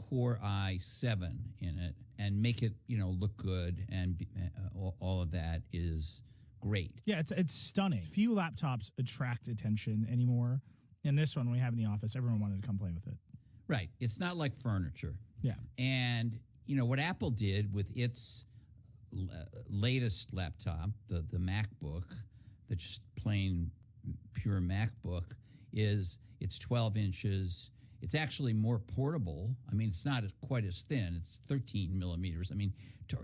Core i7 in it and make it, look good, and all of that is great. Yeah, it's stunning. Few laptops attract attention anymore. And this one we have in the office, everyone wanted to come play with it. Right. It's not like furniture. Yeah. And, what Apple did with its latest laptop, the MacBook, the just plain pure MacBook, is it's 12 inches. It's actually more portable. I mean, it's not quite as thin. It's 13 millimeters. I mean,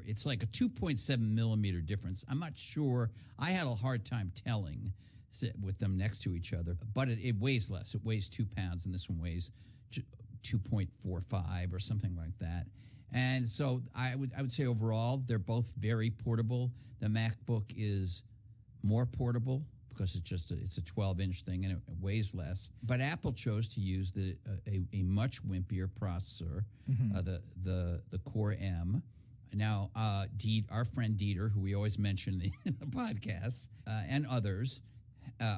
it's like a 2.7 millimeter difference. I'm not sure. I had a hard time telling with them next to each other, but it weighs less. It weighs 2 pounds, and this one weighs 2.45 or something like that. And so I would say overall they're both very portable. The MacBook is more portable because it's a 12-inch thing and it weighs less. But Apple chose to use a much wimpier processor, the Core M. Now, our friend Dieter, who we always mention in the podcast, and others,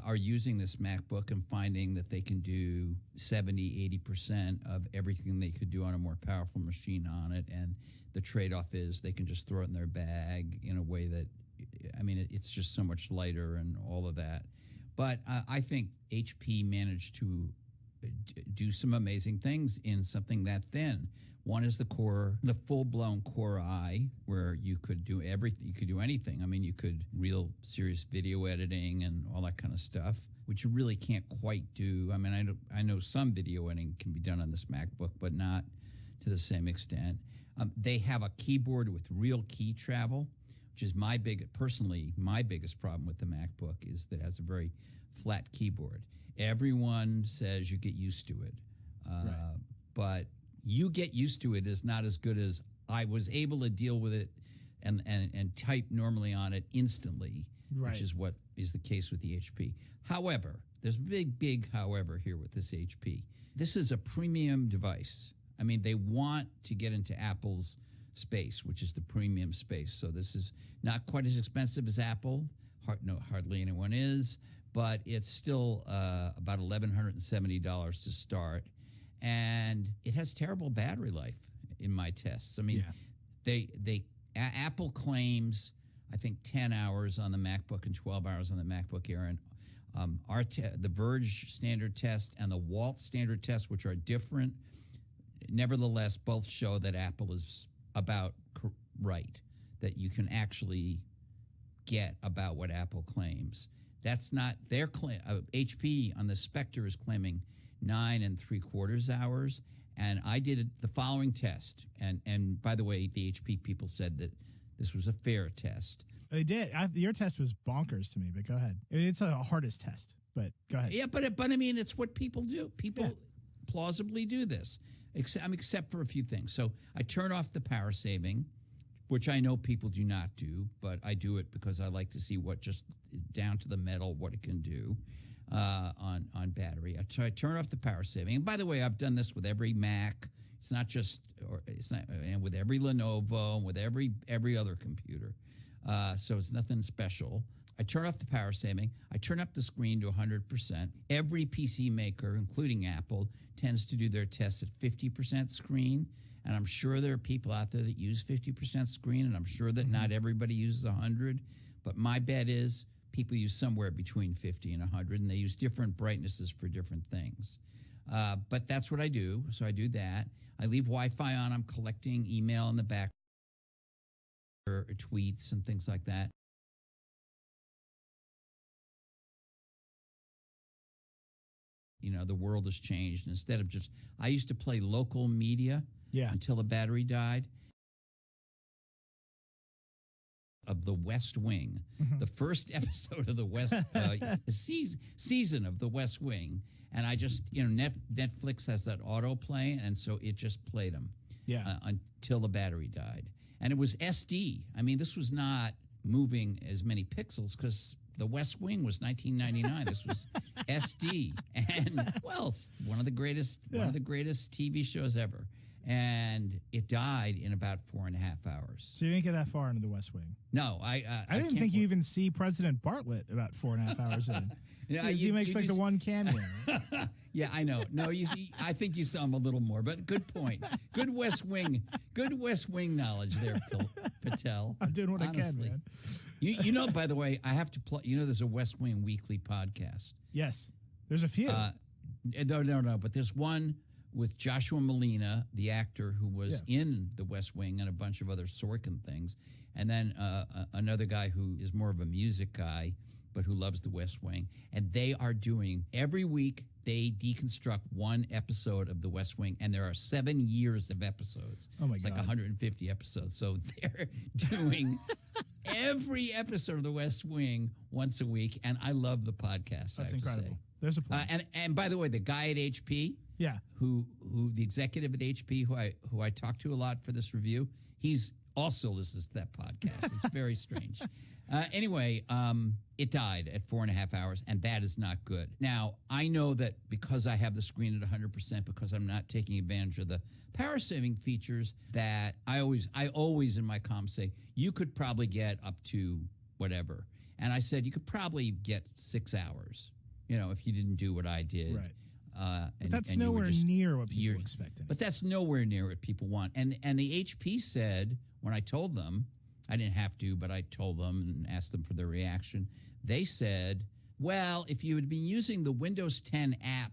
are using this MacBook and finding that they can do 70, 80% of everything they could do on a more powerful machine on it. And the trade-off is they can just throw it in their bag in a way that, it's just so much lighter and all of that. But I think HP managed to do some amazing things in something that thin. One is the full-blown Core i, where you could do everything. You could do anything. You could real serious video editing and all that kind of stuff, which you really can't quite do. I know some video editing can be done on this MacBook, but not to the same extent. They have a keyboard with real key travel, which is my biggest problem with the MacBook is that it has a very flat keyboard. Everyone says you get used to it, right. But you get used to it is not as good as I was able to deal with it and type normally on it instantly, right. Which is what is the case with the HP. However, there's a big however here with this HP. This is a premium device. They want to get into Apple's space, which is the premium space. So this is not quite as expensive as Apple. Hardly anyone is, but it's still about $1,170 to start. And it has terrible battery life in my tests. Apple claims, I think, 10 hours on the MacBook and 12 hours on the MacBook Air. And the Verge standard test and the Walt standard test, which are different, nevertheless, both show that Apple is about right, that you can actually get about what Apple claims. That's not their claim. HP on the Spectre is claiming 9 3/4 hours, and I did the following test. And by the way, the HP people said that this was a fair test. They did. Your test was bonkers to me, but go ahead. It's a hardest test, but go ahead. Yeah, but it's what people do. People plausibly do this, except for a few things. So I turn off the power saving, which I know people do not do, but I do it because I like to see what just down to the metal what it can do on battery. So I turn off the power saving. And by the way, I've done this with every Mac. And with every Lenovo and with every other computer. So it's nothing special. I turn off the power saving. I turn up the screen to 100%. Every PC maker, including Apple, tends to do their tests at 50% screen. And I'm sure there are people out there that use 50% screen, and I'm sure that not everybody uses 100. But my bet is people use somewhere between 50 and 100, and they use different brightnesses for different things. But that's what I do. So I do that. I leave Wi-Fi on. I'm collecting email in the back, or tweets and things like that. The world has changed. Instead of I used to play local media until the battery died. Of The West Wing, the first episode of the West season of The West Wing, and I just Netflix has that autoplay, and so it just played them until the battery died, and it was SD. This was not moving as many pixels because The West Wing was 1999. This was SD, and one of the greatest TV shows ever. And it died in about 4.5 hours. So you didn't get that far into The West Wing? No, I didn't think you even see President Bartlett about 4.5 hours in. Yeah, Because he makes like the one cameo. Yeah, I know. No, I think you saw him a little more, but good point. Good West Wing knowledge there, Patel. I'm doing what I can, Honestly. man. You know, by the way, I have to plug. You know, there's a West Wing weekly podcast. Yes, there's a few. No, but there's one with Joshua Malina, the actor who was in The West Wing and a bunch of other Sorkin things, and then another guy who is more of a music guy, but who loves The West Wing. And they are doing, every week, they deconstruct one episode of The West Wing, and there are 7 years of episodes. Oh, my it's God. like 150 episodes. So they're doing every episode of The West Wing once a week, and I love the podcast. That's incredible. There's a plan. And by the way, the guy at HP, who the executive at HP, who I talked to a lot for this review, he's also listens to that podcast. It's very strange. Anyway, it died at 4.5 hours, and that is not good. Now, I know that because I have the screen at 100%, because I'm not taking advantage of the power saving features, that I always in my comms say, you could probably get up to whatever. And I said, you could probably get 6 hours, if you didn't do what I did. Right. But that's nowhere near what people expect. But that's nowhere near what people want. And the HP said, when I told them, I didn't have to, but I told them and asked them for their reaction. They said, well, if you had been using the Windows 10 app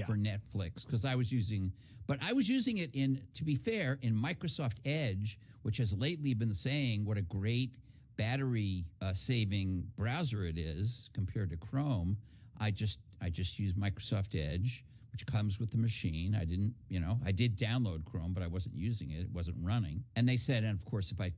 for Netflix, because I was using it to be fair, in Microsoft Edge, which has lately been saying what a great battery saving browser it is compared to Chrome. I just used Microsoft Edge, which comes with the machine. I didn't, I did download Chrome, but I wasn't using it. It wasn't running. And they said, and of course, if I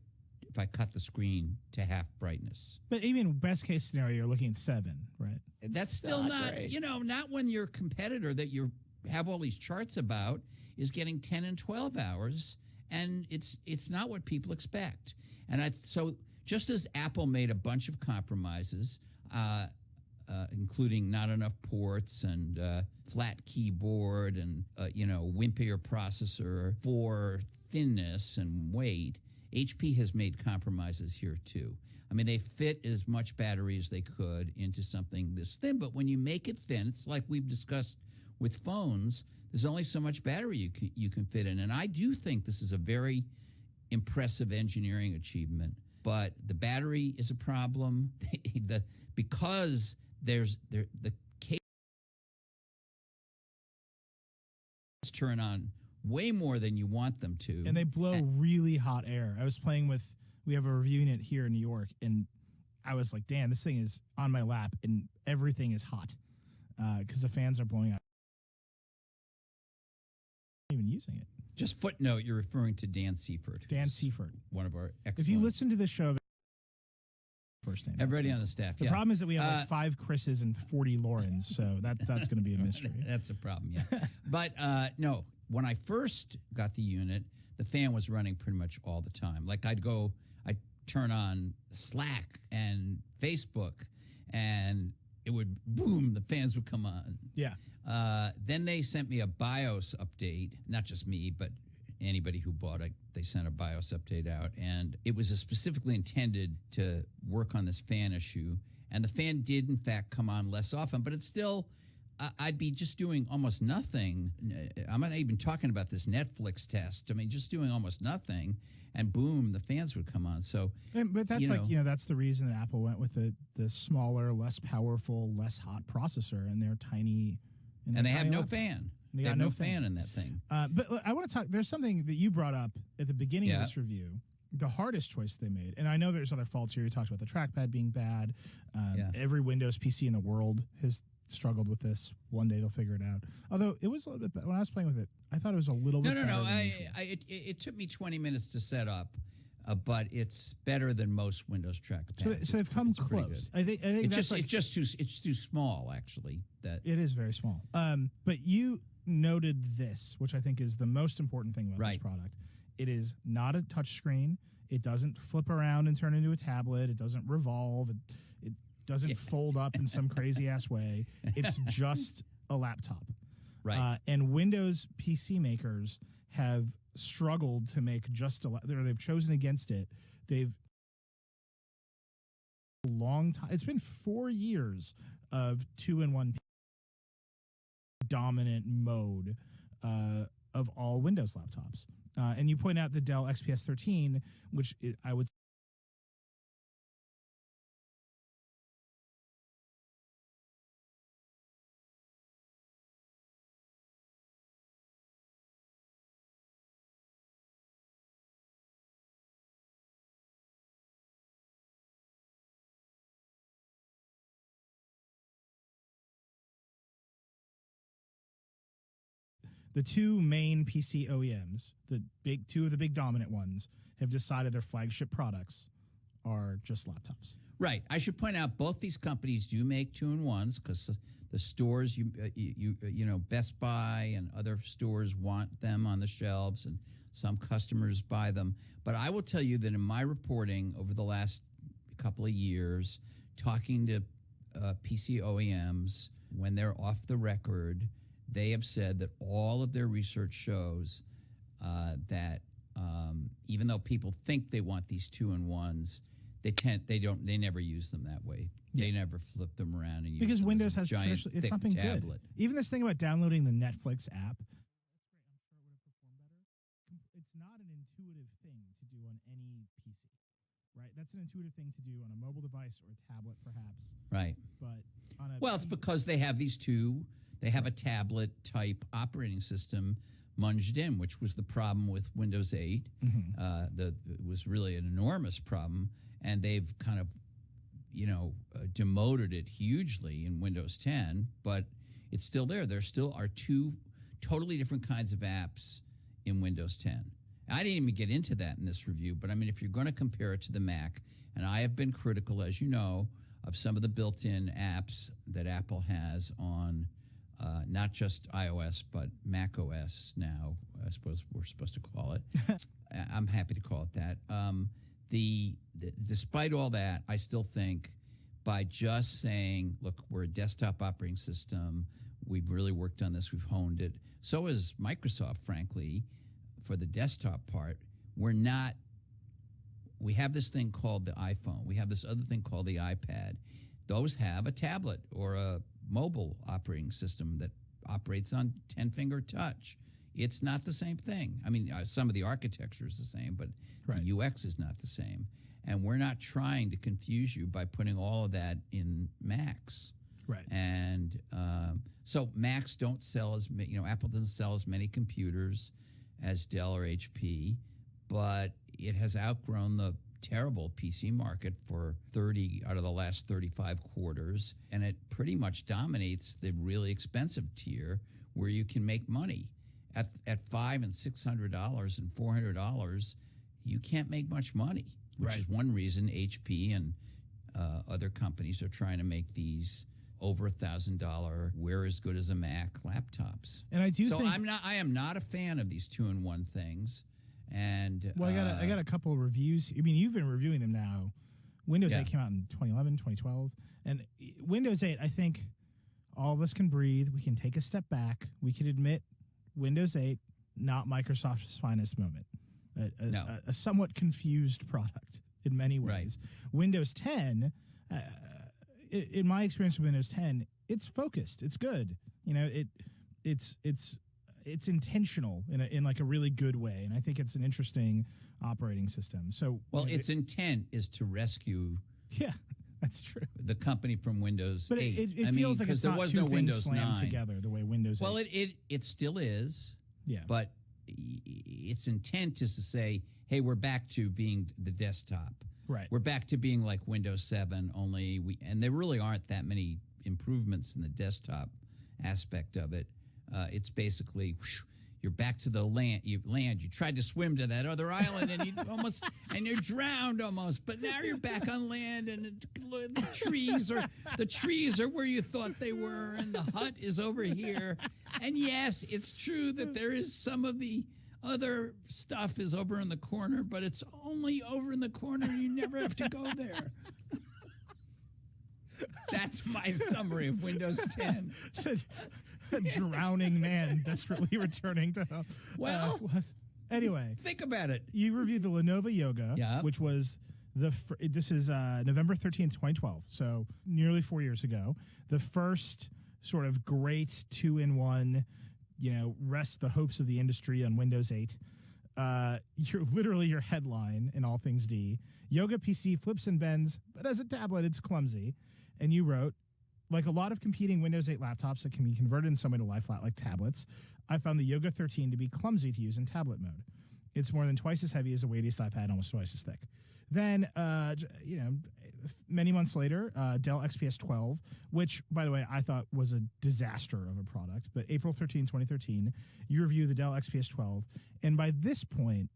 cut the screen to half brightness. But even best case scenario, you're looking at 7, right? That's still not great. Not when your competitor that you have all these charts about is getting 10 and 12 hours, and it's not what people expect. And so just as Apple made a bunch of compromises, including not enough ports and flat keyboard and wimpier processor for thinness and weight, HP has made compromises here too. I mean, they fit as much battery as they could into something this thin, but when you make it thin, it's like we've discussed with phones, there's only so much battery you can fit in. And I do think this is a very impressive engineering achievement, but the battery is a problem. Because the case turn on way more than you want them to. And they blow really hot air. I was we have a reviewing it here in New York, and I was like, damn, this thing is on my lap, and everything is hot because the fans are blowing out. I'm not even using it. Just footnote, you're referring to Dan Seifert. Dan Seifert. One of our excellent. If you listen to this show, first name. Everybody on the staff. The problem is that we have like 5 Chris's and 40 Laurens, so that's going to be a mystery. That's a problem, yeah. But no, when I first got the unit, the fan was running pretty much all the time. Like I'd turn on Slack and Facebook, and it would boom, the fans would come on. Yeah. Then they sent me a BIOS update, not just me, but anybody who bought it, they sent a BIOS update out, and it was specifically intended to work on this fan issue. And the fan did, in fact, come on less often, but it's still, I'd be just doing almost nothing. I'm not even talking about this Netflix test. I mean, just doing almost nothing, and boom, the fans would come on. So, but that's that's the reason that Apple went with the smaller, less powerful, less hot processor, and their tiny. And they have no fan. They have no fan in that thing. But I want to talk. There's something that you brought up at the beginning of this review. The hardest choice they made, and I know there's other faults here. You talked about the trackpad being bad. Every Windows PC in the world has struggled with this. One day they'll figure it out. Although it was a little bit when I was playing with it, I thought it was a little bit. No. It took me 20 minutes to set up, but it's better than most Windows trackpads. So they've come close. I think it's too small actually. That it is very small. But you noted this, which I think is the most important thing about this product. It is not a touch screen. It doesn't flip around and turn into a tablet. It doesn't revolve. It doesn't fold up in some crazy ass way. It's just a laptop. Right. And Windows PC makers have struggled to make just they've chosen against it. They've long time. It's been 4 years of 2-in-1 dominant mode of all Windows laptops. And you point out the Dell XPS 13, which I would the two main PC OEMs, two of the big dominant ones, have decided their flagship products are just laptops. Right. I should point out both these companies do make 2-in-1s because the stores, you know, Best Buy and other stores want them on the shelves, and some customers buy them. But I will tell you that in my reporting over the last couple of years, talking to PC OEMs when they're off the record, they have said that all of their research shows that even though people think they want these 2-in-1s, they never use them that way. They never flip them around and use because them Windows as a has giant, traditionally, it's thick something tablet. good. Even this thing about downloading the Netflix app, it's not an intuitive thing to do on any PC, right? That's an intuitive thing to do on a mobile device or a tablet, perhaps. Right. But on a Well, it's because they have these two. They have a tablet type operating system munged in, which was the problem with Windows 8. It was really an enormous problem, and they've kind of, demoted it hugely in Windows 10, but it's still there. There still are two totally different kinds of apps in Windows 10. I didn't even get into that in this review, but I mean, if you're going to compare it to the Mac, and I have been critical, as you know, of some of the built-in apps that Apple has on not just iOS, but Mac OS now, I suppose we're supposed to call it. I'm happy to call it that. Despite all that, I still think by just saying, look, we're a desktop operating system, we've really worked on this, we've honed it. So is Microsoft, frankly, for the desktop part. We have this thing called the iPhone. We have this other thing called the iPad. Those have a tablet or a mobile operating system that operates on 10-finger touch. It's not the same thing. I mean, some of the architecture is the same, but the UX is not the same. And we're not trying to confuse you by putting all of that in Macs. Right. And so Macs don't sell as many, Apple doesn't sell as many computers as Dell or HP, but it has outgrown the terrible PC market for 30 out of the last 35 quarters, and it pretty much dominates the really expensive tier where you can make money. At $500 and $600 and $400, you can't make much money, which is one reason HP and other companies are trying to make these over $1,000, we're as good as a Mac laptops. And I think I am not a fan of these 2-in-1 things. And I got a couple of reviews. I mean, you've been reviewing them now. Windows 8 came out in 2011, 2012. And Windows 8, I think all of us can breathe. We can take a step back. We can admit Windows 8, not Microsoft's finest moment. A somewhat confused product in many ways. Right. Windows 10, in my experience with Windows 10, it's focused. It's good. It's intentional in like a really good way, and I think it's an interesting operating system. So, its intent is to rescue. Yeah, that's true. The company from Windows 8. But it feels like it's there not was two no things Windows slammed 9 together the way Windows. Well, 8. it still is. Yeah. But its intent is to say, hey, we're back to being the desktop. Right. We're back to being like Windows 7. And there really aren't that many improvements in the desktop aspect of it. It's basically you're back to the land. You tried to swim to that other island and you drowned almost. But now you're back on land, and the trees are where you thought they were, and the hut is over here. And yes, it's true that there is some of the other stuff is over in the corner, but it's only over in the corner. You never have to go there. That's my summary of Windows 10. A drowning man desperately returning to well anyway, think about it. You reviewed the Lenovo Yoga, which was This is November 13th, 2012, so nearly 4 years ago. The first sort of great two-in-one, rest the hopes of the industry on Windows 8. Your headline in All Things D. Yoga PC flips and bends, but as a tablet, it's clumsy. And you wrote, like a lot of competing Windows 8 laptops that can be converted in some way to lie flat like tablets, I found the Yoga 13 to be clumsy to use in tablet mode. It's more than twice as heavy as a weightiest iPad, almost twice as thick. Then, many months later, Dell XPS 12, which, by the way, I thought was a disaster of a product. But April 13, 2013, you review the Dell XPS 12. And by this point,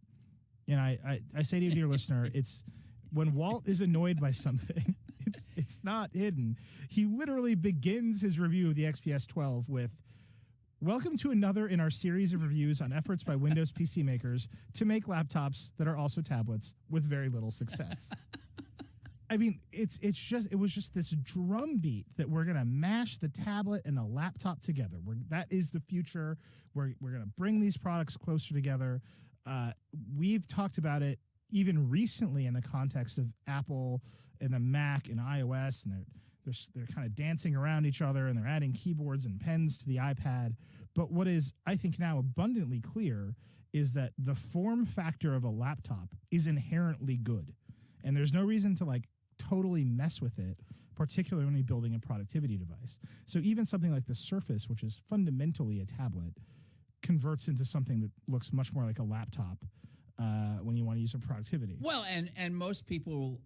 and I say to you, dear listener, it's when Walt is annoyed by something, it's not hidden. He literally begins his review of the XPS 12 with, "Welcome to another in our series of reviews on efforts by Windows PC makers to make laptops that are also tablets with very little success." I mean, it was just this drumbeat that we're gonna mash the tablet and the laptop together. That is the future. We're gonna bring these products closer together. We've talked about it even recently in the context of Apple and the Mac and iOS, and they're kind of dancing around each other, and they're adding keyboards and pens to the iPad. But what is, I think, now abundantly clear is that the form factor of a laptop is inherently good. And there's no reason to totally mess with it, particularly when you're building a productivity device. So even something like the Surface, which is fundamentally a tablet, converts into something that looks much more like a laptop when you want to use it for productivity. Well, and most people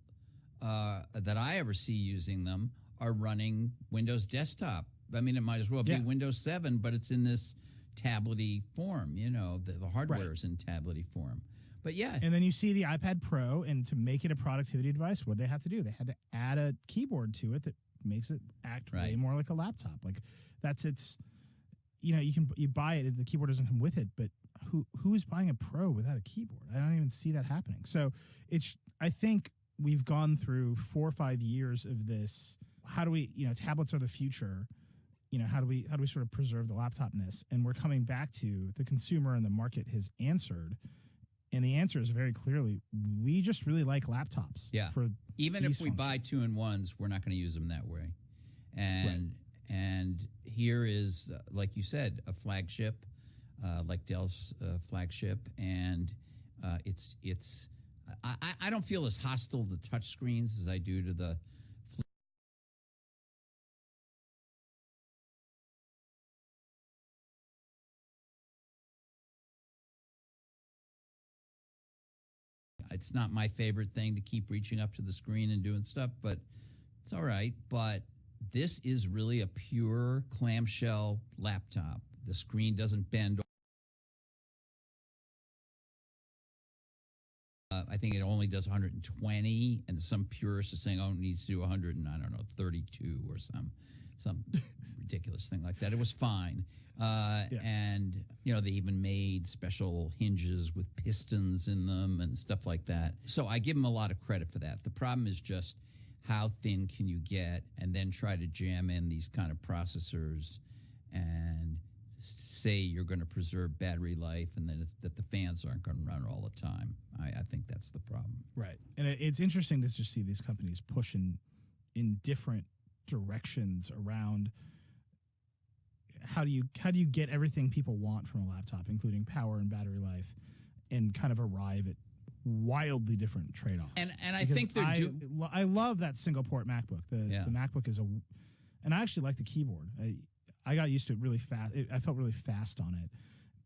that I ever see using them are running Windows desktop. I mean, it might as well be Windows 7, but it's in this tablety form. The hardware is in tablety form. But yeah. And then you see the iPad Pro, and to make it a productivity device, what they have to do? They had to add a keyboard to it that makes it act way more like a laptop. You buy it, the keyboard doesn't come with it, but who is buying a Pro without a keyboard? I don't even see that happening. So I think we've gone through 4 or 5 years of this. How do we, tablets are the future. How do we sort of preserve the laptopness? And we're coming back to the consumer and the market has answered. And the answer is very clearly, we just really like laptops. Yeah. Even if we buy 2-in-1s, we're not going to use them that way. And here is, like you said, a flagship, like Dell's flagship, and I don't feel as hostile to touchscreens as I do to the. It's not my favorite thing to keep reaching up to the screen and doing stuff, but it's all right. But this is really a pure clamshell laptop. The screen doesn't bend. I think it only does 120, and some purists are saying, it needs to do 132 or some ridiculous thing like that. It was fine. And, they even made special hinges with pistons in them and stuff like that. So I give them a lot of credit for that. The problem is just how thin can you get and then try to jam in these kind of processors and say you're going to preserve battery life and then that the fans aren't going to run all the time. I think that's the problem. Right. And it's interesting to just see these companies pushing in different directions around how do you get everything people want from a laptop, including power and battery life, and kind of arrive at wildly different trade-offs. And I think I love that single port MacBook. The MacBook is and I actually like the keyboard. I got used to it really fast. I felt really fast on it.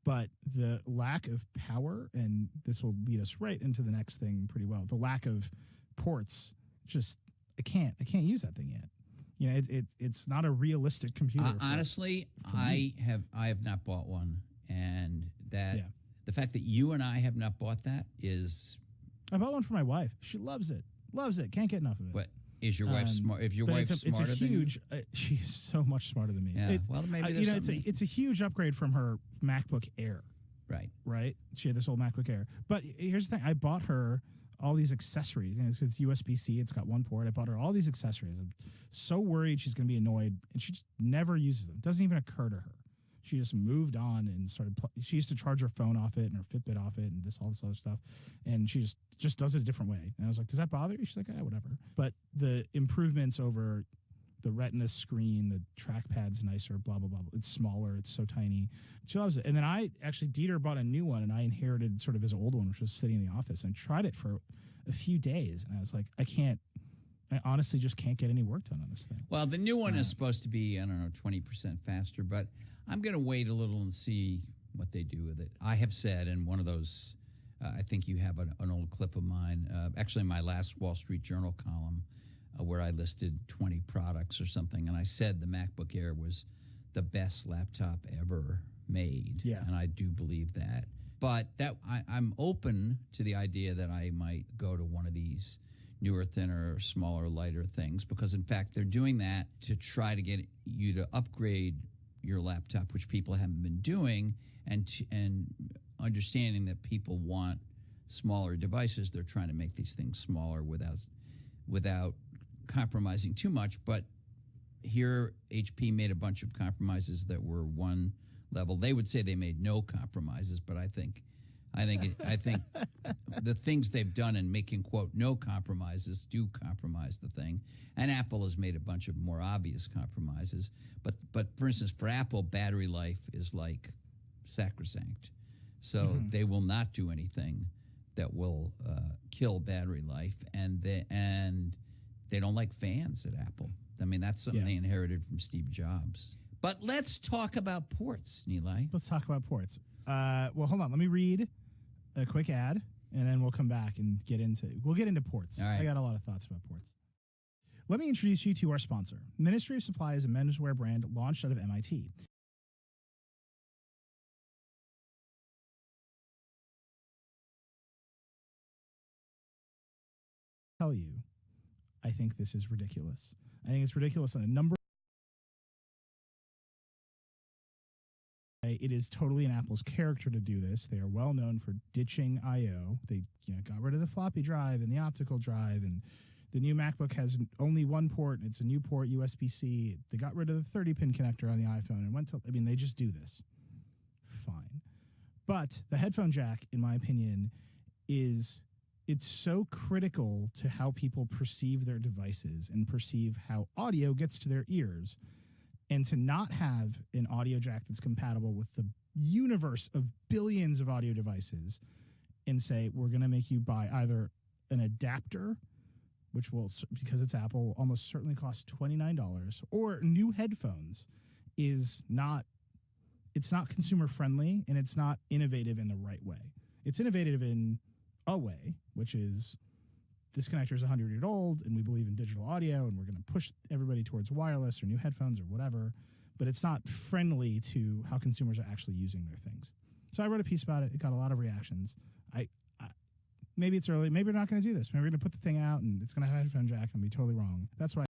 But the lack of power, and this will lead us right into the next thing pretty well, the lack of ports, just I can't use that thing yet. It's not a realistic computer. Honestly, I have not bought one, and the fact that you and I have not bought that is. I bought one for my wife. She loves it. Can't get enough of it. But is your wife smart? If your wife's smarter than you? She's so much smarter than me. Yeah. Well, maybe there's it's a huge upgrade from her MacBook Air. Right. She had this old MacBook Air. But here's the thing: I bought her all these accessories. It's USB-C. It's got one port. I bought her all these accessories. I'm so worried she's going to be annoyed, and she just never uses them. It doesn't even occur to her. she just moved on and started. She used to charge her phone off it and her Fitbit off it and all this other stuff, and she just does it a different way. And I was like, does that bother you? She's like, whatever. But the improvements over the Retina screen, the trackpad's nicer, blah blah blah. It's smaller, it's so tiny. She loves it. And then Dieter bought a new one, and I inherited sort of his old one, which was sitting in the office, and tried it for a few days, and I was like, I honestly just can't get any work done on this thing. Well, the new one is supposed to be, 20% faster, but I'm going to wait a little and see what they do with it. I have said in one of those, I think you have an old clip of mine, actually my last Wall Street Journal column, where I listed 20 products or something, and I said the MacBook Air was the best laptop ever made, and I do believe that. But I'm open to the idea that I might go to one of these newer, thinner, smaller, lighter things, because in fact they're doing that to try to get you to upgrade your laptop, which people haven't been doing, and understanding that people want smaller devices. They're trying to make these things smaller without compromising too much. But here HP made a bunch of compromises that were one level. They would say they made no compromises, but I think the things they've done in making, quote, no compromises do compromise the thing. And Apple has made a bunch of more obvious compromises. But for instance, for Apple, battery life is like sacrosanct. So they will not do anything that will kill battery life. And they don't like fans at Apple. I mean, that's something they inherited from Steve Jobs. But let's talk about ports, Nilay. Let's talk about ports. Well, hold on. Let me read a quick ad, and then we'll come back and get into ports. All right. I got a lot of thoughts about ports. Let me introduce you to our sponsor. Ministry of Supply is a menswear brand launched out of MIT. Tell you, I think this is ridiculous. I think it's ridiculous on a number. It is totally in Apple's character to do this. They are well known for ditching I/O. They got rid of the floppy drive and the optical drive, and the new MacBook has only one port, and it's a new port, USB-C. They got rid of the 30-pin connector on the iPhone and went to, they just do this. Fine. But the headphone jack, in my opinion, it's so critical to how people perceive their devices and perceive how audio gets to their ears. And to not have an audio jack that's compatible with the universe of billions of audio devices and say, we're going to make you buy either an adapter, which will, because it's Apple, will almost certainly cost $29, or new headphones it's not consumer friendly, and it's not innovative in the right way. It's innovative in a way, which is this connector is 100 years old, and we believe in digital audio, and we're going to push everybody towards wireless or new headphones or whatever, but it's not friendly to how consumers are actually using their things. So I wrote a piece about it. It got a lot of reactions. Maybe it's early. Maybe we're not going to do this. Maybe we're going to put the thing out, and it's going to have a headphone jack and be totally wrong. That's why,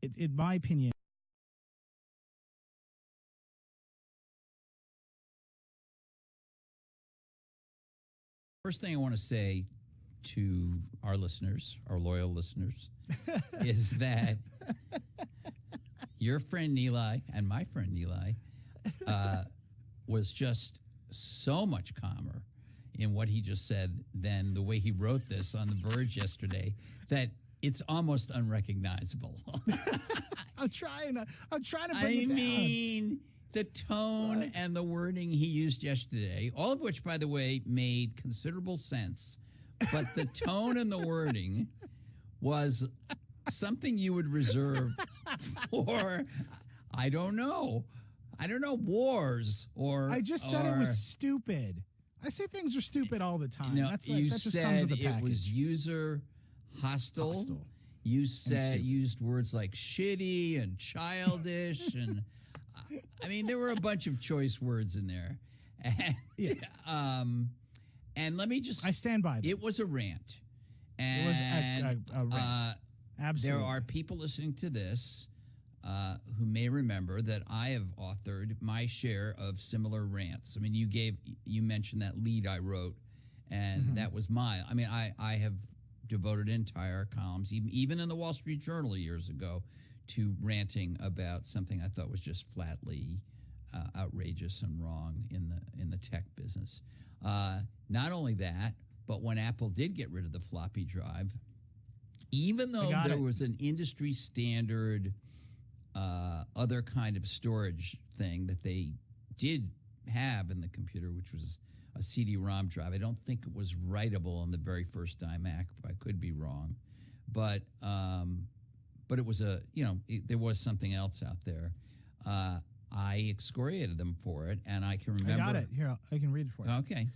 in my opinion, first thing I want to say to our listeners, our loyal listeners, is that your friend Nilay and my friend Nilay was just so much calmer in what he just said than the way he wrote this on The Verge yesterday that it's almost unrecognizable. I'm trying to bring it down. I mean, the tone and the wording he used yesterday, all of which, by the way, made considerable sense, but the tone and the wording was something you would reserve for, I don't know, wars or... I just said it was stupid. I say things are stupid all the time. No, that you just said comes with the it package. was user hostile. You used words like shitty and childish, and I mean there were a bunch of choice words in there. And and let me just... I stand by them. It was a rant. It was a rant. Absolutely. There are people listening to this who may remember that I have authored my share of similar rants. I mean, you mentioned that lead I wrote, and that was I have devoted entire columns, even in the Wall Street Journal years ago, to ranting about something I thought was just flatly outrageous and wrong in the tech business. Not only that, but when Apple did get rid of the floppy drive, even though there was an industry standard other kind of storage thing that they did have in the computer, which was a CD-ROM drive. I don't think it was writable on the very first iMac. I could be wrong, but it was there was something else out there. I excoriated them for it, and I can remember. I got it here. I can read it for you. Okay.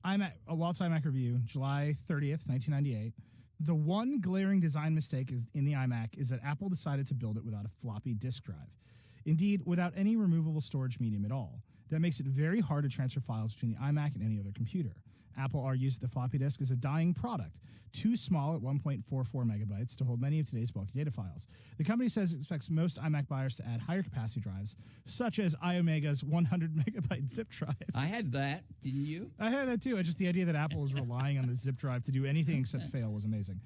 iMac, a Waltz iMac review, July 30th, 1998. The one glaring design mistake in the iMac is that Apple decided to build it without a floppy disk drive. Indeed, without any removable storage medium at all. That makes it very hard to transfer files between the iMac and any other computer. Apple argues that the floppy disk is a dying product, too small at 1.44 megabytes to hold many of today's bulky data files. The company says it expects most iMac buyers to add higher capacity drives, such as iOmega's 100 megabyte zip drive. I had that, didn't you? I had that too. Just the idea that Apple is relying on the zip drive to do anything except fail was amazing.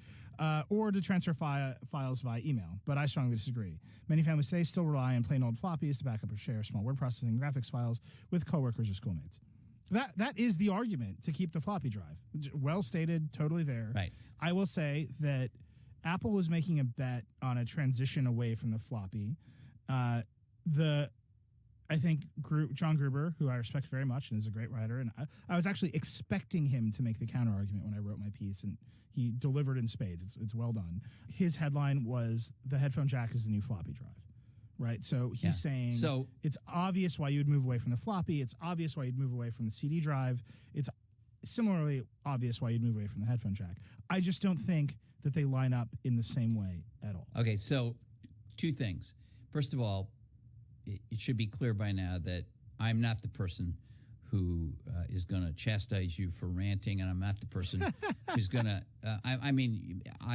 Or to transfer files via email, but I strongly disagree. Many families today still rely on plain old floppies to back up or share small word processing graphics files with coworkers or schoolmates. That is the argument to keep the floppy drive. Well stated, totally there. Right. I will say that Apple was making a bet on a transition away from the floppy. I think John Gruber, who I respect very much and is a great writer, and I was actually expecting him to make the counter argument when I wrote my piece, and he delivered in spades. It's well done. His headline was, "The headphone jack is the new floppy drive." Right? So he's saying it's obvious why you would move away from the floppy. It's obvious why you'd move away from the CD drive. It's similarly obvious why you'd move away from the headphone jack. I just don't think that they line up in the same way at all. Okay, so two things. First of all, it should be clear by now that I'm not the person who is going to chastise you for ranting, and I'm not the person who's going to. I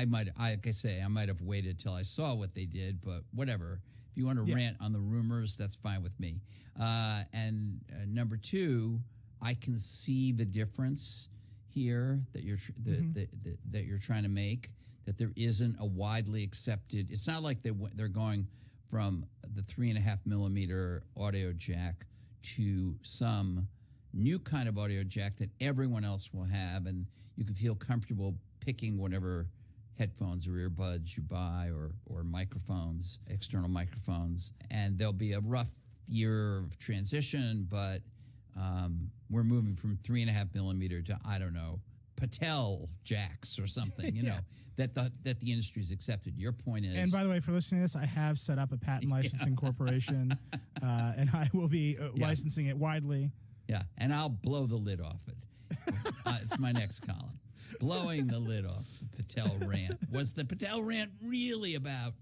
might have waited till I saw what they did, but whatever. If you want to rant on the rumors, that's fine with me. And number two, I can see the difference here that you're that you're trying to make. That there isn't a widely accepted. It's not like they're going from the 3.5 millimeter audio jack to some new kind of audio jack that everyone else will have, and you can feel comfortable picking whatever headphones or earbuds you buy or microphones, external microphones, and there'll be a rough year of transition, but we're moving from 3.5 millimeter to, I don't know, Patel jacks or something, you know, that the industry's accepted. Your point is... And by the way, for listening to this, I have set up a patent licensing corporation, and I will be licensing it widely. Yeah, and I'll blow the lid off it. It's my next column. Blowing the lid off the Patel rant. Was the Patel rant really about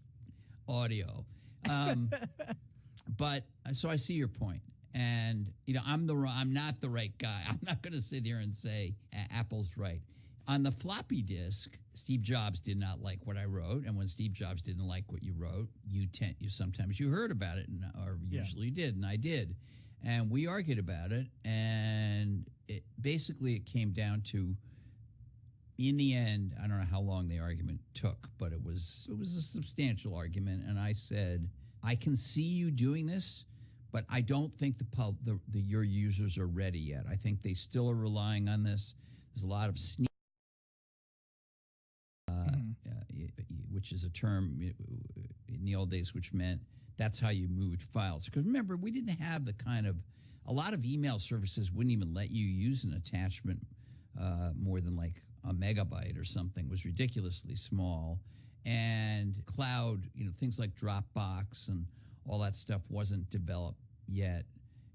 audio? But so I see your point. And, you know, I'm not the right guy. I'm not going to sit here and say Apple's right. On the floppy disk, Steve Jobs did not like what I wrote. And when Steve Jobs didn't like what you wrote, sometimes you heard about it, or usually did, and I did. And we argued about it. And it came down to, in the end, I don't know how long the argument took, but it was a substantial argument. And I said, I can see you doing this, but I don't think your users are ready yet. I think they still are relying on this. There's a lot of sneak, which is a term in the old days, which meant that's how you moved files. Because remember, we didn't have a lot of email services wouldn't even let you use an attachment more than like a megabyte or something. It was ridiculously small. And cloud, things like Dropbox and all that stuff wasn't developed yet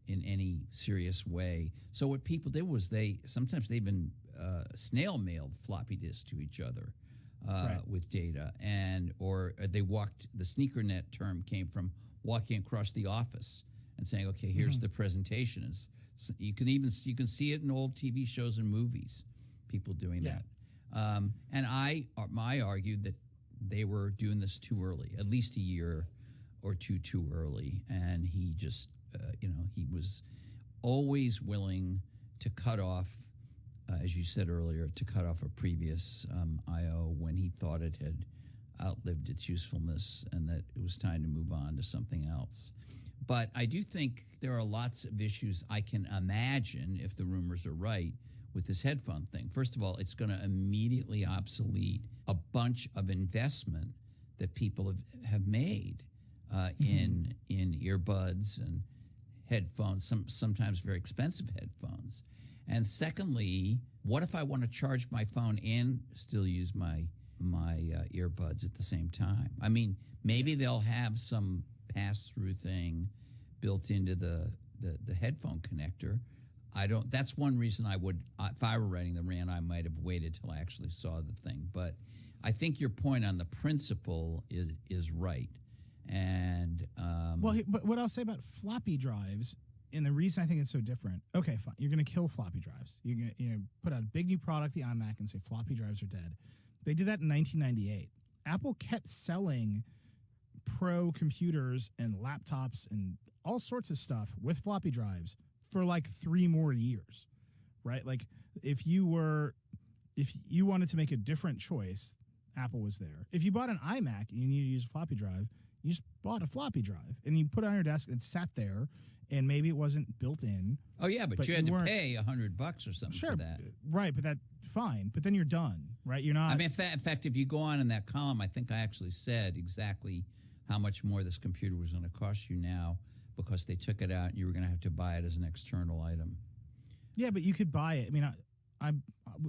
in any serious way. So what people did was sometimes they even snail mailed floppy disks to each other with data, or they walked. The sneaker net term came from walking across the office and saying, "Okay, here's the presentation." You can see it in old TV shows and movies. People doing that, and I argued that they were doing this too early, at least a year or two too early, and he just, he was always willing to cut off, as you said earlier, to cut off a previous I/O when he thought it had outlived its usefulness and that it was time to move on to something else. But I do think there are lots of issues I can imagine, if the rumors are right, with this headphone thing. First of all, it's going to immediately obsolete a bunch of investment that people have made in earbuds and headphones, sometimes very expensive headphones. And secondly, what if I want to charge my phone and still use my earbuds at the same time? I mean, maybe they'll have some pass-through thing built into the headphone connector. That's one reason I would, if I were writing the RAN, I might have waited till I actually saw the thing. But I think your point on the principle is right. And but what I'll say about floppy drives, and the reason I think it's so different. Okay, fine, you're going to kill floppy drives. You're going to put out a big new product, the iMac, and say floppy drives are dead. They did that in 1998. Apple kept selling pro computers and laptops and all sorts of stuff with floppy drives for like 3 more years, right? Like if you wanted to make a different choice, Apple was there. If you bought an iMac and you needed to use a floppy drive, you just bought a floppy drive and you put it on your desk and it sat there, and maybe it wasn't built in. Oh yeah, but you had to pay $100 or something for that. Right, but that's fine. But then you're done, right? You're not. I mean, in fact, if you go on in that column, I think I actually said exactly how much more this computer was going to cost you now, because they took it out and you were going to have to buy it as an external item. Yeah, but you could buy it. I mean,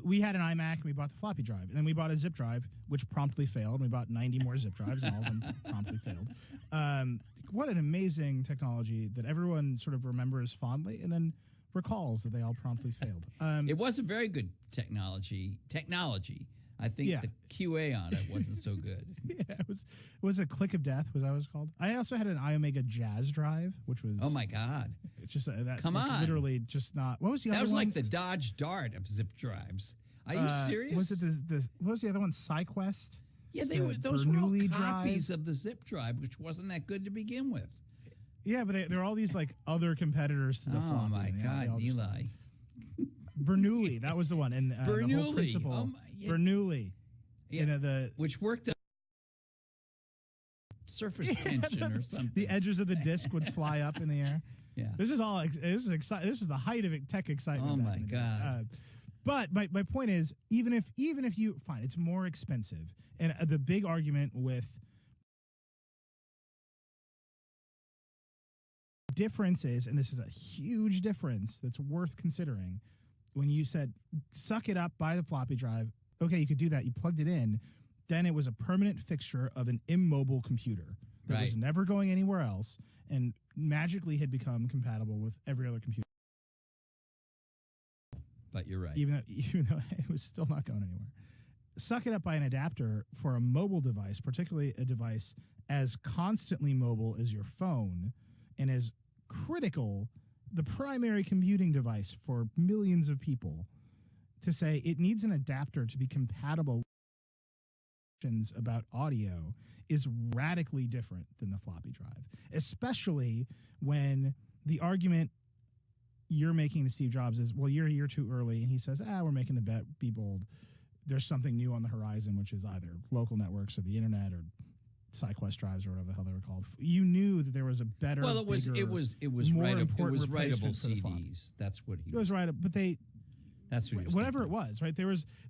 we had an iMac and we bought the floppy drive, and then we bought a zip drive, which promptly failed. We bought 90 more zip drives, and all of them promptly failed. What an amazing technology that everyone sort of remembers fondly, and then recalls that they all promptly failed. It was a very good technology. I think the QA on it wasn't so good. Yeah, it was a click of death. Was that what it was called? I also had an iOmega Jazz drive, which was oh my god, just that. Come on, literally just not. What was the other one? That was like the Dodge Dart of zip drives. Are you serious? Was it this? What was the other one? SiQuest. Yeah, those were all copies of the zip drive, which wasn't that good to begin with. Yeah, but there are all these like other competitors to the floppy. Oh my god, Eli. Bernoulli, that was the one, and the whole principle. Bernoulli, which worked on surface tension or something. The edges of the disc would fly up in the air. Yeah, this is the height of tech excitement. Oh my god! But my point is, even if you fine, it's more expensive, and the big argument with difference is, and this is a huge difference that's worth considering. When you said, suck it up, buy the floppy drive, okay, you could do that. You plugged it in. Then it was a permanent fixture of an immobile computer that was never going anywhere else and magically had become compatible with every other computer. But you're right. Even though it was still not going anywhere. Suck it up by an adapter for a mobile device, particularly a device as constantly mobile as your phone and as critical, the primary computing device for millions of people, to say it needs an adapter to be compatible with about audio is radically different than the floppy drive, especially when the argument you're making to Steve Jobs is, well, you're a year too early, and he says, we're making the bet, be bold. There's something new on the horizon, which is either local networks or the internet or SiQuest drives or whatever the hell they were called. You knew that there was a better, well, it was writable CDs. That's what he was right. But that's what he was whatever thinking. It was, right?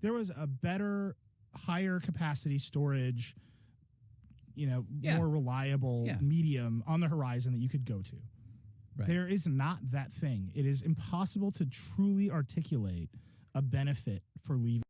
There was a better, higher capacity storage, more reliable medium on the horizon that you could go to. Right. There is not that thing. It is impossible to truly articulate a benefit for leaving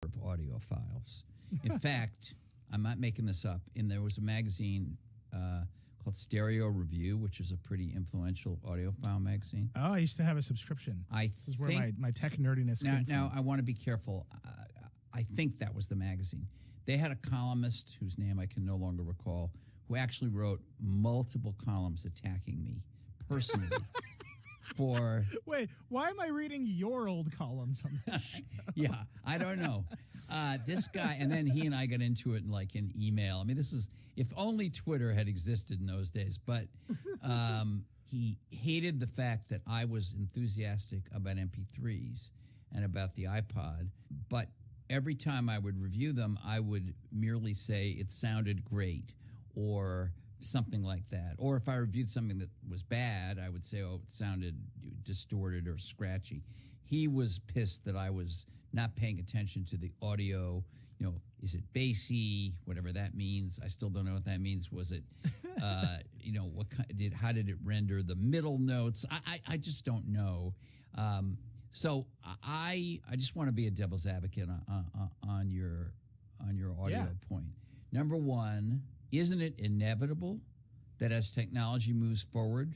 of audio files. In fact, I'm not making this up. And there was a magazine called Stereo Review, which is a pretty influential audiophile magazine. Oh, I used to have a subscription. This is where my tech nerdiness came from. Now, I want to be careful. I think that was the magazine. They had a columnist whose name I can no longer recall, who actually wrote multiple columns attacking me personally for. Wait, why am I reading your old columns on this show? Yeah, I don't know. This guy, and then he and I got into it like in email. I mean, this is, if only Twitter had existed in those days. But he hated the fact that I was enthusiastic about MP3s and about the iPod. But every time I would review them, I would merely say it sounded great or something like that. Or if I reviewed something that was bad, I would say, oh, it sounded distorted or scratchy. He was pissed that I was not paying attention to the audio. You know, is it bassy? Whatever that means. I still don't know what that means. Was it, you know, how did it render the middle notes? I just don't know. So I just want to be a devil's advocate on your audio point. Number one, isn't it inevitable that as technology moves forward,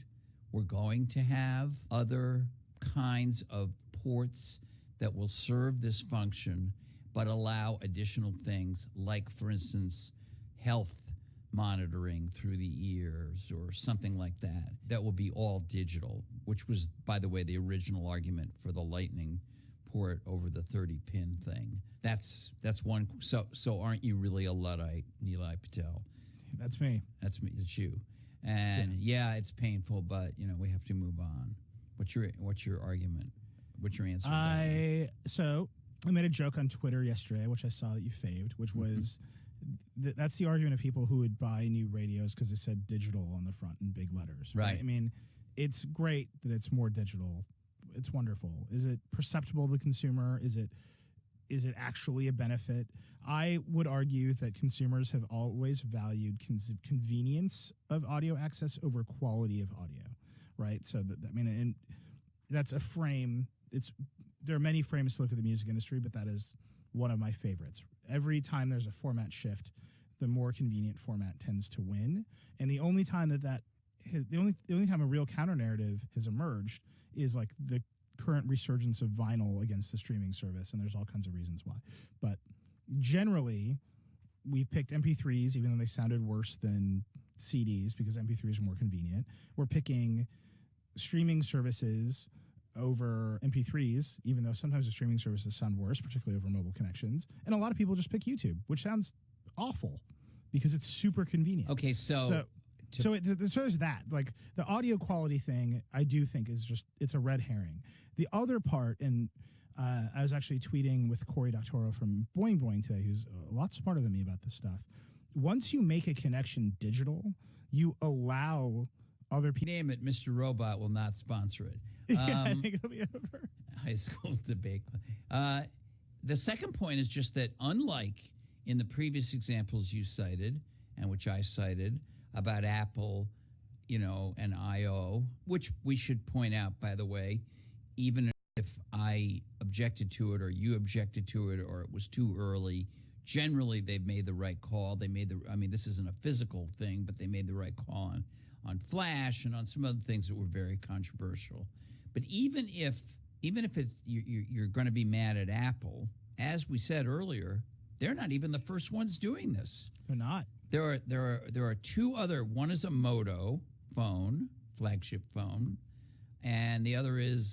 we're going to have other kinds of ports that will serve this function but allow additional things like, for instance, health monitoring through the ears or something like that, that will be all digital, which was, by the way, the original argument for the Lightning port over the 30-pin thing. That's one. So aren't you really a Luddite, Nilay Patel? That's me. That's me. It's you. And yeah, it's painful, but you know we have to move on. What's your argument? What's your answer? I made a joke on Twitter yesterday, which I saw that you faved, which was that's the argument of people who would buy new radios because it said digital on the front in big letters. Right. I mean, it's great that it's more digital. It's wonderful. Is it perceptible to the consumer? Is it actually a benefit? I would argue that consumers have always valued convenience of audio access over quality of audio, right? So, and that's a frame. There are many frames to look at the music industry, but that is one of my favorites. Every time there's a format shift, the more convenient format tends to win. And the only time the only time a real counter narrative has emerged is like the current resurgence of vinyl against the streaming service, and there's all kinds of reasons why. But generally, we've picked MP3s, even though they sounded worse than CDs because MP3s are more convenient. We're picking streaming services over MP3s, even though sometimes the streaming services sound worse, particularly over mobile connections. And a lot of people just pick YouTube, which sounds awful because it's super convenient. Okay, so there's that. Like the audio quality thing, I do think is it's a red herring. The other part, and I was actually tweeting with Cory Doctorow from Boing Boing today, who's a lot smarter than me about this stuff. Once you make a connection digital, you allow other people. Name it, Mr. Robot will not sponsor it. I think it'll be over. High school debate. The second point is just that unlike in the previous examples you cited, and which I cited, about Apple, you know, and I.O., which we should point out, by the way, even if I objected to it or you objected to it or it was too early, generally they've made the right call. This isn't a physical thing, but they made the right call on Flash and on some other things that were very controversial. But even if it's you're going to be mad at Apple, as we said earlier, they're not even the first ones doing this. They're not. There are two other. One is a Moto phone, flagship phone, and the other is